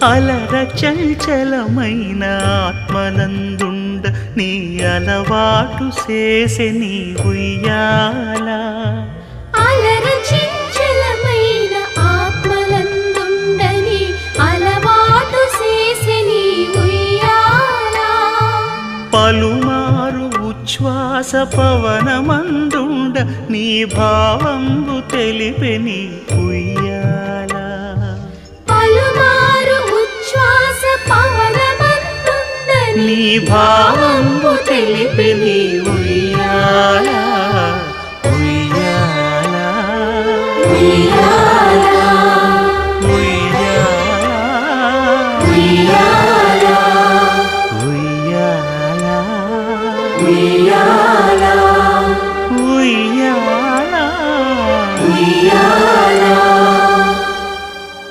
అలర చంచలమైన ఆత్మనందుండ నీ అలవాటు చేసే నీ ఉయ్యాల అలర చంచలమైన ఆత్మలందుండని అలవాటు చేసే నీ ఉయ్యాల పలుమారు ఉచ్ఛ్వాస పవనమందుండ నీ భావంబు తెలిపే నీ ఉయ్యాల పలుమారు ఉచ్ఛ్వాస పవనమందుండని నీ భావంబు తెలిపే నీ ఉయ్యాల ఉయ్యాల ఉయ్యాల ఉయ్యాల ఉయ్యాల